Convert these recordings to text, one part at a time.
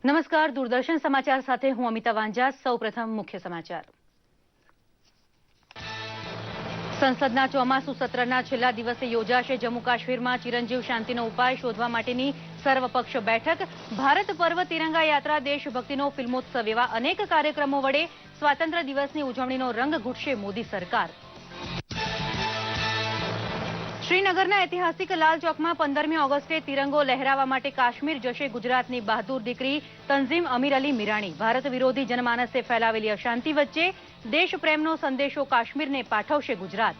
નમસ્કાર, દૂરદર્શન સમાચાર સાથે હું અમિતા વાંજા। સૌપ્રથમ મુખ્ય સમાચાર। સંસદના ચોમાસુ સત્રના છેલ્લા દિવસે યોજાશે જમ્મુ કાશ્મીરમાં ચિરંજીવ શાંતિનો ઉપાય શોધવા માટેની સર્વપક્ષ બેઠક। ભારત પર્વ તિરંગા યાત્રા, દેશભક્તિનો ફિલ્મોત્સવ એવા અનેક કાર્યક્રમો વડે સ્વાતંત્ર્ય દિવસની ઉજવણીનો રંગ ઘૂંટશે મોદી સરકાર। શ્રીનગરના ઐતિહાસિક લાલ ચોકમાં 15મી ઓગસ્ટે તિરંગો લહેરાવવા માટે કાશ્મીર જશે ગુજરાતની બહાદુર દીકરી તંઝીમ અમીર અલી મીરાણી। ભારત વિરોધી જનમાનસે ફેલાવેલી અશાંતિ વચ્ચે દેશપ્રેમનો સંદેશો કાશ્મીરને પાઠવશે ગુજરાત।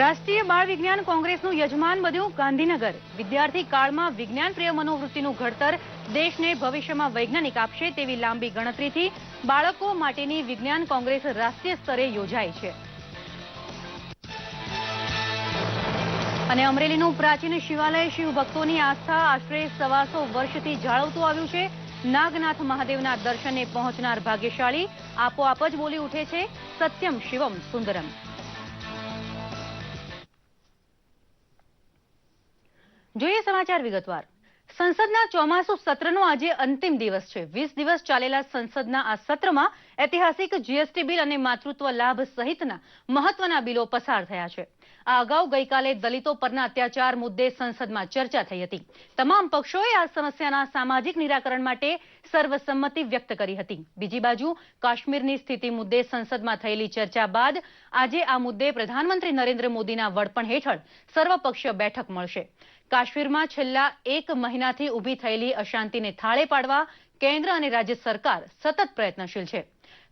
રાષ્ટ્રીય બાળ વિજ્ઞાન કોંગ્રેસનું યજમાન બન્યું ગાંધીનગર। વિદ્યાર્થી કાળમાં વિજ્ઞાન પ્રિય મનોવૃત્તિનું ઘડતર દેશને ભવિષ્યમાં વૈજ્ઞાનિક આપશે તેવી લાંબી ગણતરીથી બાળકો માટેની વિજ્ઞાન કોંગ્રેસ રાષ્ટ્રીય સ્તરે યોજાઈ છે। અને અમરેલીનું પ્રાચીન શિવાલય શિવ ભક્તોની આસ્થા આશરે 125 વર્ષથી જાળવતું આવ્યું છે। નાગનાથ મહાદેવના દર્શને પહોંચનાર ભાગ્યશાળી આપોઆપ જ બોલી ઉઠે છે, સત્યમ શિવમ સુંદરમ। જોઈએ સમાચાર વિગતવાર। સંસદના ચોમાસુ સત્રનો આજે અંતિમ દિવસ છે। 20 દિવસ ચાલેલા સંસદના આ સત્રમાં ઐતિહાસિક જીએસટી બિલ અને માતૃત્વ લાભ સહિતના મહત્વના બિલો પસાર થયા છે। આ અગાઉ ગઈકાલે દલિતો પરના અત્યાચાર મુદ્દે સંસદમાં ચર્ચા થઈ હતી। તમામ પક્ષોએ આ સમસ્યાના સામાજિક નિરાકરણ માટે સર્વસંમતિ વ્યક્ત કરી હતી। બીજી બાજુ કાશ્મીરની સ્થિતિ મુદ્દે સંસદમાં થયેલી ચર્ચા બાદ આજે આ મુદ્દે પ્રધાનમંત્રી નરેન્દ્ર મોદીના વડપણ હેઠળ સર્વપક્ષીય બેઠક મળશે। કાશ્મીરમાં છેલ્લા 1 મહિનાથી ઊભી થયેલી અશાંતિને થાળે પાડવા કેન્દ્ર અને રાજ્ય સરકાર સતત પ્રયત્નશીલ છે।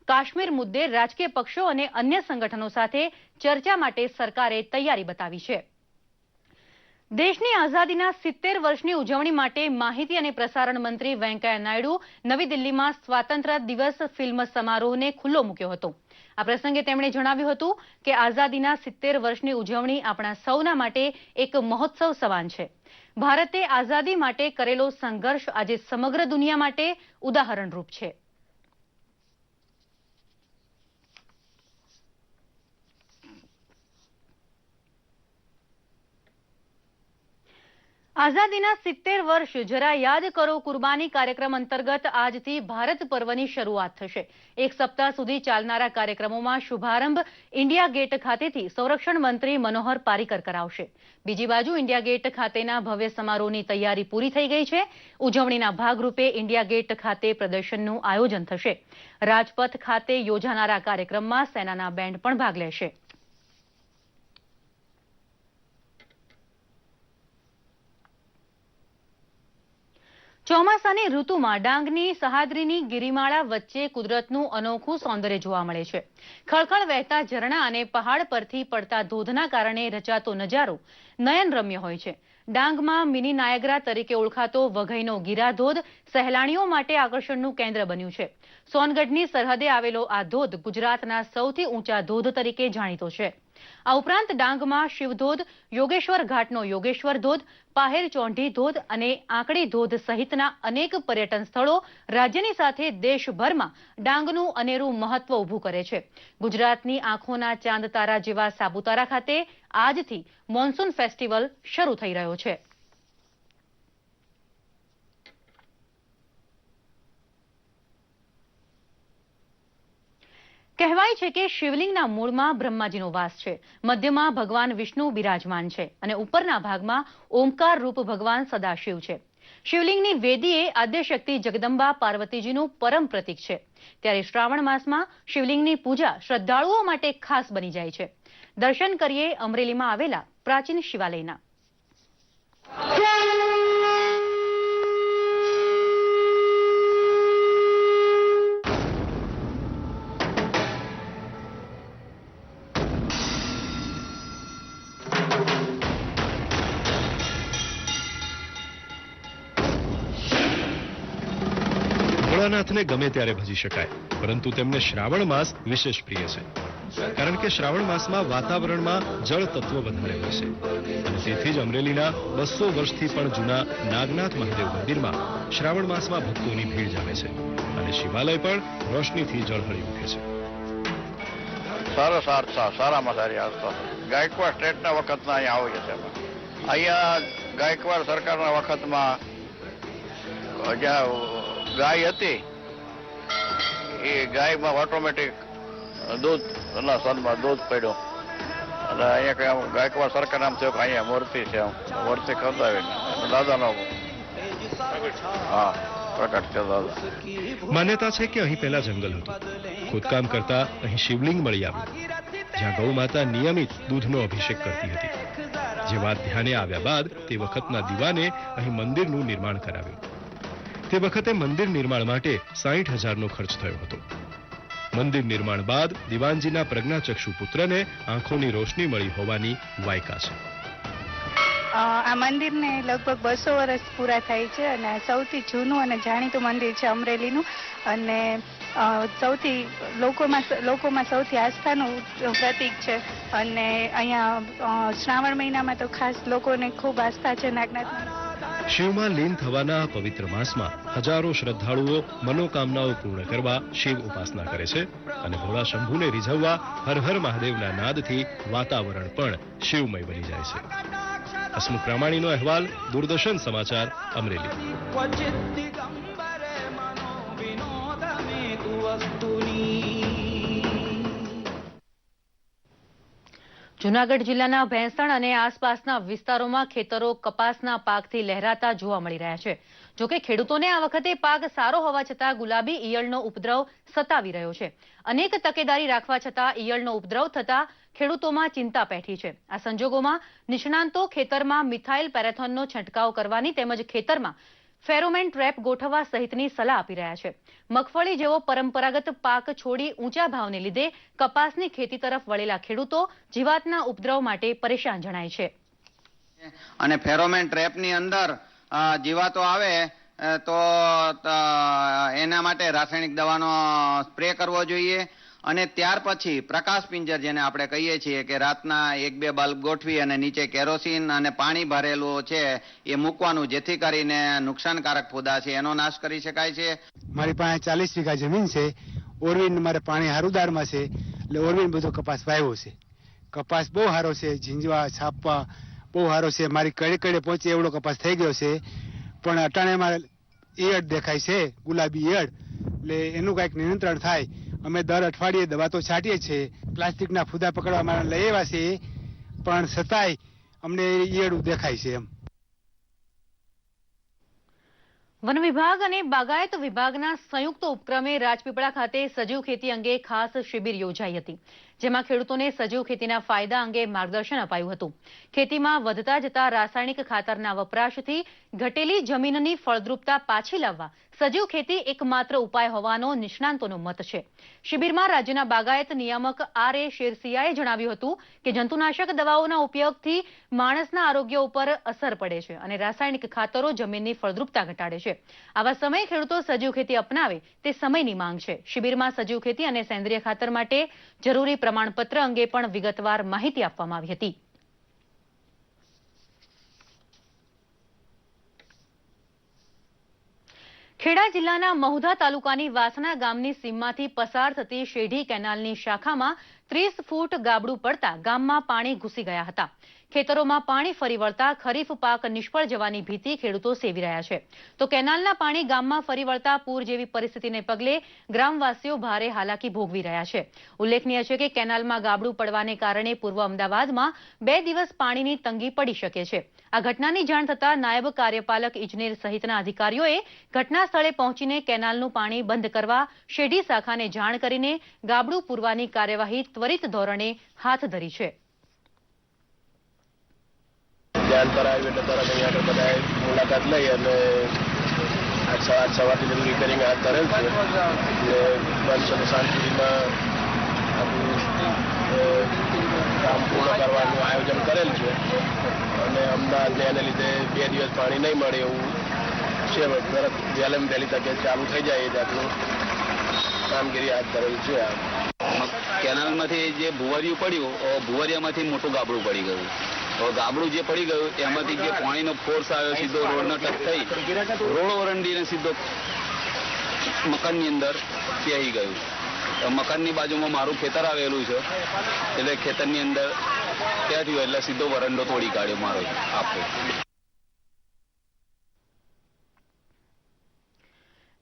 કાશ્મીર મુદ્દે રાજકીય પક્ષો અને અન્ય સંગઠનો સાથે ચર્ચા માટે સરકારે તૈયારી બતાવી છે। દેશની આઝાદીના 70 વર્ષની ઉજવણી માટે માહિતી અને પ્રસારણ મંત્રી વેંકૈયા નાયડુ નવી દિલ્હીમાં સ્વાતંત્ર્ય દિવસ ફિલ્મ સમારોહને ખુલ્લો મૂક્યો હતો। આ પ્રસંગે તેમણે જણાવ્યું હતું કે આઝાદીના 70 વર્ષની ઉજવણી આપણા સૌના માટે એક મહોત્સવ સમાન છે। ભારતે આઝાદી માટે કરેલો સંઘર્ષ આજે સમગ્ર દુનિયા માટે ઉદાહરણરૂપ છે। આઝાદીના 70 વર્ષ જરા યાદ કરો કુરબાની કાર્યક્રમ અંતર્ગત આજથી ભારત પર્વની શરૂઆત થશે। 1 સપ્તાહ સુધી ચાલનારા કાર્યક્રમોમાં શુભારંભ ઇન્ડિયા ગેટ ખાતેથી સંરક્ષણ મંત્રી મનોહર પારીકર કરાવશે। બીજી બાજુ ઇન્ડિયા ગેટ ખાતેના ભવ્ય સમારોહની તૈયારી પૂરી થઈ ગઈ છે। ઉજવણીના ભાગરૂપે ઇન્ડિયા ગેટ ખાતે પ્રદર્શનનું આયોજન થશે। રાજપથ ખાતે યોજાનારા કાર્યક્રમમાં સેનાના બેન્ડ પણ ભાગ લેશે। ચોમાસાની ઋતુમાં ડાંગની સહાદ્રીની ગિરિમાળા વચ્ચે કુદરતનું અનોખું સૌંદર્ય જોવા મળે છે। ખળખળ વહેતા ઝરણા અને પહાડ પરથી પડતા ધોધના કારણે રચાતો નજારો નયનરમ્ય હોય છે। ડાંગમાં મિની નાયગ્રા તરીકે ઓળખાતો વઘઈનો ગીરા ધોધ સહેલાણીઓ માટે આકર્ષણનું કેન્દ્ર બન્યું છે। સોનગઢની સરહદે આવેલો આ ધોધ ગુજરાતના સૌથી ઊંચા ધોધ તરીકે જાણીતો છે। આ ઉપરાંત ડાંગમાં શિવધોધ, યોગેશ્વર ઘાટનો યોગેશ્વર ધોધ, પાહેર ચોંઢી ધોધ અને આંકડી ધોધ સહિતના અનેક પર્યટન સ્થળો રાજ્યની સાથે દેશભરમાં ડાંગનું અનેરું મહત્વ ઊભું કરે છે। ગુજરાતની આંખોના ચાંદ તારા જેવા સાપુતારા ખાતે આજથી મોન્સૂન ફેસ્ટિવલ શરૂ થઈ રહ્યો છે। કહેવાય છે કે શિવલિંગના મૂળમાં બ્રહ્માજીનો વાસ છે, મધ્યમાં ભગવાન વિષ્ણુ બિરાજમાન છે અને ઉપરના ભાગમાં ઓમકાર રૂપ ભગવાન સદાશિવ છે। શિવલિંગની વેદીએ આદ્યશક્તિ જગદંબા પાર્વતીજીનું પરમ પ્રતીક છે। ત્યારે શ્રાવણ માસમાં શિવલિંગની પૂજા શ્રદ્ધાળુઓ માટે ખાસ બની જાય છે। દર્શન કરીએ અમરેલીમાં આવેલા પ્રાચીન શિવાલયના। ભોળાનાથને ગમે ત્યારે ભજી શકાય, પરંતુ તેમને શ્રાવણ માસ વિશેષ પ્રિય છે। કારણ કે શ્રાવણ માસમાં વાતાવરણમાં જળ તત્વ વધારે હોય છે અને તેથી જ અમરેલીના 200 વર્ષથી પણ જૂના નાગનાથ મહાદેવ મંદિરમાં શ્રાવણ માસમાં ભક્તોની ભીડ જામે છે અને શિવાલય પણ રોશનીથી ઝળહળી ઉઠે છે। સારામાં સારી આસ્થા ગાયકવાડ સ્ટેટના વખતના અહીંયા આવીએ છીએ। અહીંયા ગાયકવાડ સરકારના વખતમાં જ્યાં ગાય હતી એ ગાયમાં ઓટોમેટિક દૂધના સનમાં દૂધ પડ્યું અને અહીંયા કઈ ગાયકવાડ સરકાર નામ થયું કે અહીંયા મૂર્તિ છે, મૂર્તિ ખોદાવીને દાદાનો પ્રકટ છે દાદા. માન્યતા છે કે અહીં પહેલા જંગલ હતું. ખોદકામ કરતા અહીં શિવલિંગ મળી આવ્યું, જ્યાં ગૌ માતા નિયમિત દૂધનો અભિષેક કરતી હતી. જે વાત ધ્યાને આવ્યા બાદ તે વખતના દીવાને અહીં મંદિરનું નિર્માણ કરાવ્યું. તે વખતે મંદિર નિર્માણ માટે 60,000નો ખર્ચ થયો હતો. મંદિર નિર્માણ બાદ દિવાનજીના પ્રજ્ઞાચક્ષુ પુત્રને આંખોની રોશની મળી હોવાની વાયકા છે. આ મંદિરને લગભગ 200 વર્ષ પૂરા થાય છે અને સૌથી જૂનું અને જાણીતું મંદિર છે અમરેલીનું અને સૌથી લોકોમાં સૌથી આસ્થાનું પ્રતીક છે અને અહીંયા શ્રાવણ મહિનામાં તો ખાસ લોકોને ખૂબ આસ્થા છે નાગનાથ. શિવમાં લીન થવાના પવિત્ર માસમાં હજારો શ્રદ્ધાળુઓ મનોકામનાઓ પૂર્ણ કરવા શિવ ઉપાસના કરે છે અને ભોળા શંભુને રીઝવવા હર હર મહાદેવના નાદથી વાતાવરણ પણ શિવમય બની જાય છે. હસમુખ રામાણીનો અહેવાલ, દૂરદર્શન સમાચાર, અમરેલી. જૂનાગઢ જિલ્લાના ભેંસણ અને આસપાસના વિસ્તારોમાં ખેતરો કપાસના પાકથી લહેરાતા જોવા મળી રહ્યા છે. જોકે ખેડૂતોને આ વખતે પાક સારો હોવા છતાં ગુલાબી ઈયળનો ઉપદ્રવ સતાવી રહ્યો છે. અનેક તકેદારી રાખવા છતાં ઈયળનો ઉપદ્રવ થતા ખેડૂતોમાં ચિંતા પેઠી છે. આ સંજોગોમાં નિષ્ણાંતો ખેતરમાં મિથાઇલ પેરેથોનનો છંટકાવ કરવાની તેમજ ખેતરમાં ફેરોમેન ટ્રેપ ગોઠવવા સહિતની સલાહ આપી રહ્યા છે. મગફળી જેવો પરંપરાગત પાક છોડી ઊંચા ભાવને લીધે કપાસની ખેતી તરફ વળેલા ખેડૂતો જીવાતના ઉપદ્રવ માટે પરેશાન જણાય છે. અને ફેરોમેન ટ્રેપની અંદર જીવાતો આવે તો એના માટે રાસાયણિક દવાનો સ્પ્રે કરવો જોઈએ અને ત્યાર પછી પ્રકાશ પિંજર જેને આપણે કહીએ છીએ કે રાતના 1-2 બલ્બ ગોઠવી અને નીચે કેરોસીન અને પાણી ભરેલું છે એ મૂકવાનું, જેથી કરીને નુકસાનકારક ફૂદા છે એનો નાશ કરી શકાય છે. મારી પાસે 40 વીઘા જમીન છે. ઓરવીન મારે પાણી હારુદારમાં છે એટલે ઓરવીન બધો કપાસ વાવ્યો છે. કપાસ બહુ સારો છે, ઝીંઝવા છાપવા બહુ સારો છે. મારી કડે પહોંચે એવડો કપાસ થઈ ગયો છે, પણ અટાણે મારે ઈયળ દેખાય છે, ગુલાબી ઈયળ, એટલે એનું કંઈક નિયંત્રણ થાય. અમે દર અઠવાડિયે દવા તો છાંટીએ છીએ, પ્લાસ્ટિકના ફૂદા પકડવા મારે લઈ આવ્યા છે, પણ છતાંય અમને ઈયળ દેખાય છે. એમ વન વિભાગ અને બાગાયત વિભાગના સંયુક્ત ઉપક્રમે રાજપીપળા ખાતે સજીવ ખેતી અંગે ખાસ શિબિર યોજાઈ હતી, જેમાં ખેડૂતોને સજીવ ખેતીના ફાયદા અંગે માર્ગદર્શન અપાયું હતું. ખેતીમાં વધતા જતા રાસાયણિક ખાતરના વપરાશથી ઘટેલી જમીનની ફળદ્રુપતા પાછી લાવવા સજીવ ખેતી એકમાત્ર ઉપાય હોવાનો નિષ્ણાંતોનો મત છે. શિબિરમાં રાજ્યના બાગાયત નિયામક R.A. શેરસિયાએ જણાવ્યું હતું કે જંતુનાશક દવાઓના ઉપયોગથી માણસના આરોગ્ય ઉપર અસર પડે છે અને રાસાયણિક ખાતરો જમીનની ફળદ્રુપતા ઘટાડે છે. આવા સમયે ખેડૂતો સજીવ ખેતી અપનાવે તે સમયની માંગ છે. શિબિરમાં સજીવ ખેતી અને સેન્દ્રિય ખાતર માટે જરૂરી પ્રમાણપત્ર અંગે પણ વિગતવાર માહિતી આપવામાં આવી હતી. ખેડા જિલ્લાના મહુધા તાલુકાની વાસણા ગામની સીમમાંથી પસાર થતી શેઢી કેનાલની શાખામાં 30 ફૂટ ગાબડું પડતા ગામમાં પાણી ઘૂસી ગયા હતા. ખેતરોમાં પાણી ફરી વળતા ખરીફ પાક નિષ્ફળ જવાની ભીતિ ખેડૂતો સેવી રહ્યા છે. તો કેનાલના પાણી ગામમાં ફરી વળતા પૂર જેવી પરિસ્થિતિને પગલે ગ્રામવાસીઓ ભારે હાલાકી ભોગવી રહ્યા છે. ઉલ્લેખનીય છે કે કેનાલમાં ગાબડું પડવાને કારણે પૂર્વ અમદાવાદમાં 2 દિવસ પાણીની તંગી પડી શકે છે. આ ઘટનાની જાણ થતાં નાયબ કાર્યપાલક ઇજનેર સહિતના અધિકારીઓએ ઘટના સ્થળે પહોંચીને કેનાલનું પાણી બંધ કરવા શેઢી શાખાને જાણ કરીને ગાબડું પૂરવાની કાર્યવાહી ત્વરિત ધોરણે હાથ ધરી છે. ધ્યાન પર આવ્યું એટલે તરત અહીંયા આગળ બધાએ મુલાકાત લઈ અને આજ સવારથી બધું રિપેરિંગ હાથ ધરેલ છે એટલે બનશે તો સાંજ સુધીમાં આપણું કામ પૂર્ણ કરવાનું આયોજન કરેલ છે અને અમદાવાદને એને લીધે 2 દિવસ પાણી નહીં મળે એવું છે. તરત વહેલામાં વહેલી તકે ચાલુ થઈ જાય એ જાતનું કામગીરી હાથ ધરેલ છે. કેનાલમાંથી જે ભુવરિયું પડ્યું, ભુવરિયામાંથી મોટું ગાબડું પડી ગયું. ગાબડું જે પડી ગયું એમાંથી જે પાણીનો ફોર્સ આવ્યો સીધો રોડનો ટચ થઈ રોડ ઓરંડીને સીધો મકાનની અંદર પહેરી ગયું. મકાનની બાજુમાં મારું ખેતર આવેલું છે એટલે ખેતરની અંદર ત્યાં થયું એટલે સીધો વરંડો તોડી કાઢ્યો મારો આખો.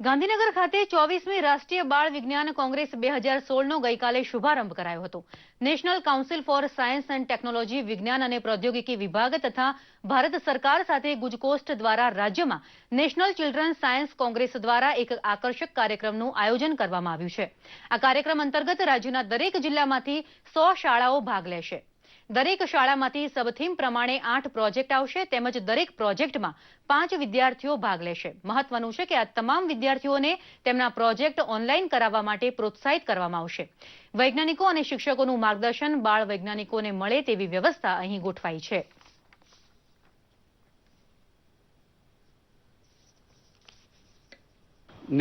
ગાંધીનગર ખાતે 24મી રાષ્ટ્રીય બાળ વિજ્ઞાન કોંગ્રેસ 2016નો ગઈકાલે શુભારંભ કરાયો હતો. National council for science and technology વિજ્ઞાન અને પ્રૌદ્યોગિકી વિભાગ તથા ભારત સરકાર સાથે ગુજકોસ્ટ દ્વારા રાજ્યમાં નેશનલ ચિલ્ડ્રન સાયન્સ કોંગ્રેસ દ્વારા એક આકર્ષક કાર્યક્રમનું આયોજન કરવામાં આવ્યું છે. આ કાર્યક્રમ અંતર્ગત રાજ્યના દરેક જિલ્લામાંથી 100 શાળાઓ ભાગ લેશે. દરેક શાળામાંથી સબથીમ પ્રમાણે 8 પ્રોજેક્ટ આવશે તેમજ દરેક પ્રોજેક્ટમાં 5 વિદ્યાર્થીઓ ભાગ લેશે. મહત્વનું છે કે આ તમામ વિદ્યાર્થીઓને તેમના પ્રોજેક્ટ ઓનલાઈન કરાવવા માટે પ્રોત્સાહિત કરવામાં આવશે. વૈજ્ઞાનિકો અને શિક્ષકોનું માર્ગદર્શન બાળ વૈજ્ઞાનિકોને મળે તેવી વ્યવસ્થા અહીં ગોઠવાઈ છે.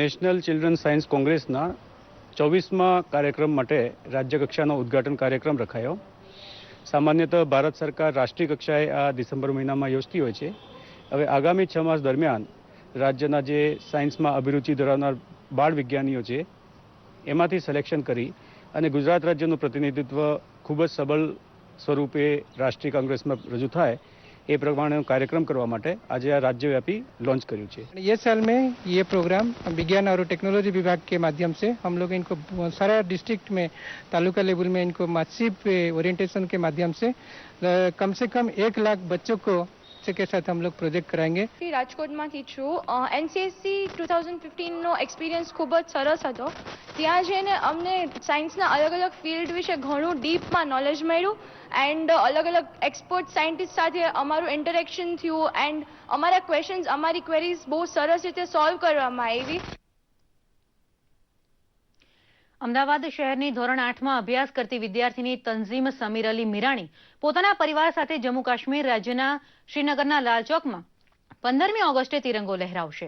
નેશનલ ચિલ્ડ્રન સાયન્સ કોંગ્રેસના 24મા કાર્યક્રમ માટે રાજ્ય કક્ષાનો ઉદ્ઘાટન કાર્યક્રમ રખાયો. સામાન્યતઃ ભારત સરકાર રાષ્ટ્રીય કક્ષાએ આ ડિસેમ્બર મહિનામાં યોજતી હોય છે. હવે આગામી 6 માસ દરમિયાન રાજ્યના જે સાયન્સમાં અભિરુચિ ધરાવનાર બાળ વિજ્ઞાનીઓ છે એમાંથી સિલેક્શન કરી અને ગુજરાત રાજ્યનું પ્રતિનિધિત્વ ખૂબ જ સબળ સ્વરૂપે રાષ્ટ્રીય કોંગ્રેસમાં રજૂ થાય એ પ્રમાણેનો કાર્યક્રમ કરવા માટે આજે આ રાજ્યવ્યાપી लॉन्च કર્યું છે. ये साल में ये प्रोग्राम विज्ञान और टेक्नोलॉजी विभाग के माध्यम से हम लोग इनको सारा डिस्ट्रिक्ट में तालुका लेवल में इनको मासिव ओरिएंटेशन के माध्यम से कम 1 लाख बच्चों को के साथ हम लोग प्रोजेक्ट कराएंगे. રાજકોટમાંથી છું. એનસીએસસી 2015નો એક્સપિરિયન્સ ખૂબ જ સરસ હતો. ત્યાં જઈને અમને સાયન્સના અલગ અલગ ફિલ્ડ વિશે ઘણું ડીપમાં નોલેજ મળ્યું એન્ડ અલગ અલગ એક્સપર્ટ સાયન્ટિસ્ટ સાથે અમારું ઇન્ટરેક્શન થયું એન્ડ અમારા ક્વેશ્ચન્સ અમારી ક્વેરીઝ બહુ સરસ રીતે સોલ્વ કરવામાં આવી. અમદાવાદ શહેરની ધોરણ 8માં અભ્યાસ કરતી વિદ્યાર્થીની તંઝીમ સમીર અલી મીરાણી પોતાના પરિવાર સાથે જમ્મુ કાશ્મીર રાજ્યના શ્રીનગરના લાલ ચોકમાં 15મી ઓગસ્ટે તિરંગો લહેરાવશે.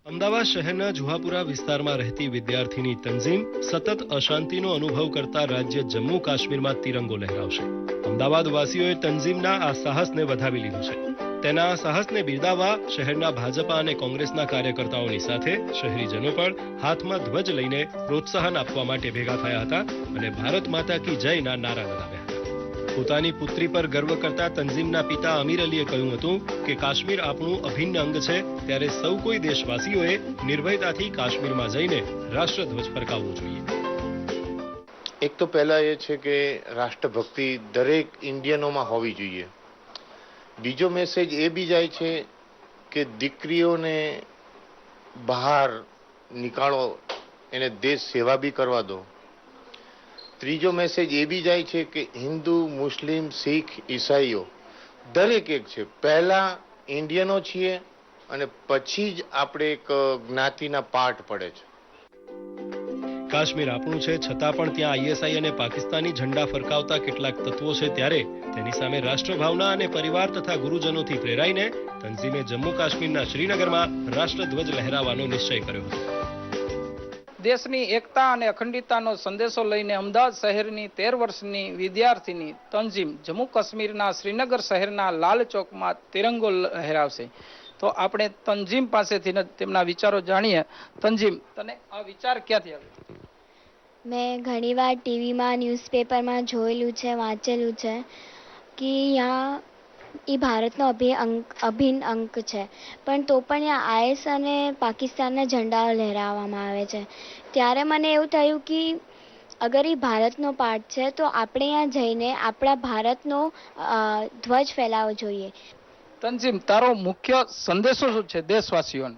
અમદાવાદ શહેરના જુહાપુરા વિસ્તારમાં રહેતી વિદ્યાર્થીની તંઝીમ સતત અશાંતિનો અનુભવ કરતા રાજ્ય જમ્મુ કાશ્મીરમાં તિરંગો લહેરાવશે. અમદાવાદ વાસીઓએ તંઝીમના આ સાહસને વધાવી લીધું છે. તેના આ સાહસને બિરદાવવા શહેરના ભાજપા અને કોંગ્રેસના કાર્યકર્તાઓની સાથે શહેરીજનો પણ હાથમાં ધ્વજ લઈને પ્રોત્સાહન આપવા માટે ભેગા થયા હતા અને ભારત માતા કી જયના નારા લગાવ્યા હતા. પોતાની પુત્રી પર ગર્વ કરતા તંઝીમના પિતા અમીર અલીએ કહ્યું હતું કે કાશ્મીર આપણું અભિન્ન અંગ છે, ત્યારે સૌ કોઈ દેશવાસીઓએ નિર્ભયતાથી કાશ્મીરમાં જઈને રાષ્ટ્રધ્વજ ફરકાવવો જોઈએ. એક તો પહેલા એ છે કે રાષ્ટ્રભક્તિ દરેક ઇન્ડિયનોમાં હોવી જોઈએ. બીજો મેસેજ એ બી જાય છે કે દીકરીઓને બહાર નીકાળો, એને દેશ સેવા બી કરવા દો. ત્રીજો મેસેજ એ બી જાય છે કે હિન્દુ, મુસ્લિમ, શીખ, ઈસાઈઓ દરેક એક છે. પહેલા ઇન્ડિયનો છીએ અને પછી જ આપણે એક જ્ઞાતિના પાર્ટ પડે છે. કાશ્મીર આપણું છે છતાં પણ ત્યાં આઈએસઆઈ અને પાકિસ્તાની ઝંડા ફરકાવતા કેટલાક તત્વો છે, ત્યારે તેની સામે રાષ્ટ્રભાવના અને પરિવાર તથા ગુરુજનોથી પ્રેરાઈને તંઝીમે જમ્મુ કાશ્મીરના શ્રીનગરમાં રાષ્ટ્રધ્વજ લહેરાવવાનો નિશ્ચય કર્યો હતો. દેશની એકતા અને અખંડિતતાનો સંદેશો લઈને અમદાવાદ શહેરની 13 વર્ષની વિદ્યાર્થીની તંઝીમ જમ્મુ કાશ્મીરના શ્રીનગર શહેરના લાલ ચોકમાં તિરંગો લહેરાવશે. તો આપણે તંઝીમ પાસેથી તેમના વિચારો જાણીએ. તંઝીમ, તને આ વિચાર ક્યાંથી આવ્યો? મેં ઘણીવાર ટીવીમાં ન્યૂઝપેપરમાં જોયેલું છે, વાંચેલું છે કે यहाँ એ ભારતનો અભિન્ન અંગ છે, પણ તો પણ ત્યાં આઈએસ અને પાકિસ્તાનના ઝંડા લહેરાવવામાં આવે છે. ત્યારે મને એવું થયું કે અગર એ ભારતનો પાર્ટ છે તો આપણે ત્યાં જઈને આપણા ભારતનો ધ્વજ ફેલાવવો જોઈએ. તંઝીમ, તારો મુખ્ય સંદેશો શું છે દેશવાસીઓને?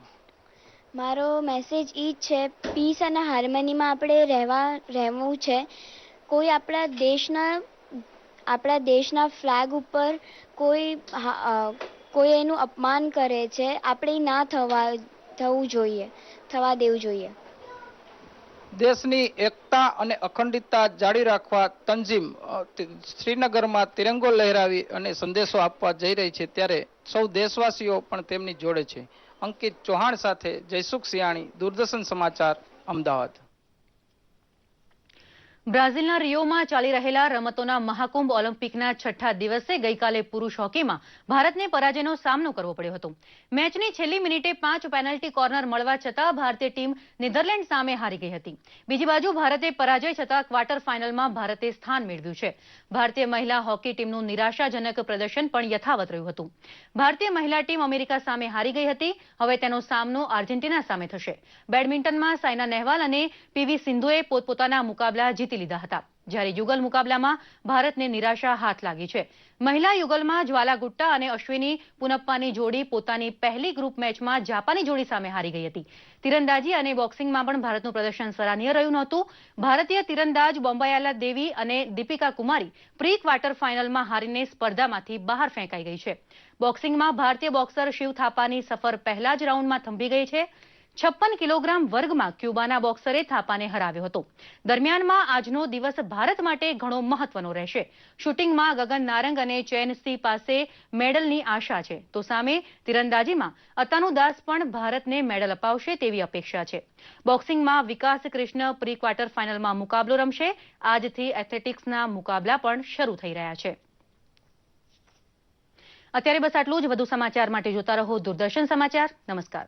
મારો મેસેજ એ જ છે, પીસ અને હાર્મનીમાં આપણે રહેવું છે. કોઈ આપણા દેશના ફ્લેગ ઉપર કોઈ એનું અપમાન કરે છે, આપણે ના થવા દેવું જોઈએ. દેશની એકતા અને અખંડિતતા જાળવી રાખવા તંઝીમ શ્રીનગરમાં તિરંગો લહેરાવી અને સંદેશો આપવા જઈ રહી છે, ત્યારે સૌ દેશવાસીઓ પણ તેમની જોડે છે. અંકિત ચૌહાણ સાથે જયસુખ સિયાણી, દૂરદર્શન સમાચાર, અમદાવાદ. બ્રાઝિલના રિયોમાં ચાલી રહેલા રમતોના મહાકુંભ ઓલિમ્પિકના 6ઠ્ઠા દિવસે ગઈકાલે પુરુષ હોકીમાં ભારતને પરાજયનો સામનો કરવો પડ્યો હતો. મેચની છેલ્લી મિનિટે 5 પેનલ્ટી કોર્નર મળવા છતાં ભારતીય ટીમ નેધરલેન્ડ સામે હારી ગઈ હતી. બીજી બાજુ ભારતે પરાજય છતાં ક્વાર્ટર ફાઇનલમાં ભારતે સ્થાન મેળવ્યું છે. ભારતીય મહિલા હોકી ટીમનું નિરાશાજનક પ્રદર્શન પણ યથાવત રહ્યું હતું. ભારતીય મહિલા ટીમ અમેરિકા સામે હારી ગઈ હતી. હવે તેનો સામનો આર્જેન્ટિના સામે થશે. બેડમિન્ટનમાં સાયના નહેવાલ અને પીવી સિંધુએ પોતપોતાના મુકાબલા જીતી લીધા હતા. જ્યારે યુગલ મુકાબલામાં ભારતને નિરાશા હાથ લાગી છે. મહિલા યુગલમાં જ્વાલા ગુટ્ટા અને અશ્વિની પુનપ્પાની જોડી પોતાની પહેલી ગ્રુપ મેચમાં જાપાની જોડી સામે હારી ગઈ હતી. તીરંદાજી અને બોક્સિંગમાં પણ ભારતનું પ્રદર્શન સરાહનીય રહ્યું નહોતું. ભારતીય તીરંદાજ બોમ્બાયાલા દેવી અને દીપિકા કુમારી પ્રી ક્વાર્ટર ફાઇનલમાં હારીને સ્પર્ધામાંથી બહાર ફેંકાઈ ગઈ છે. બોક્સિંગમાં ભારતીય બોક્સર શિવ થાપાની સફર પહેલા જ રાઉન્ડમાં થંભી ગઈ છે. 56 કિલોગ્રામ વર્ગમાં ક્યુબાના બોક્સરે થાપાને હરાવ્યો હતો. દરમિયાનમાં આજનો દિવસ ભારત માટે ઘણો મહત્વનો રહેશે. શૂટિંગમાં ગગન નારંગ અને ચેન સી પાસે મેડલની આશા છે, તો સામે તીરંદાજીમાં અતાનુ દાસ પણ ભારતને મેડલ અપાવશે તેવી અપેક્ષા છે. બોક્સિંગમાં વિકાસ કૃષ્ણ પ્રી ક્વાર્ટર ફાઇનલમાં મુકાબલો રમશે. આજથી એથ્લેટિક્સના મુકાબલા પણ શરૂ થઈ રહ્યા છે. અત્યારે બસ આટલું જ. વધુ સમાચાર માટે જોતા રહો દૂરદર્શન સમાચાર. નમસ્કાર.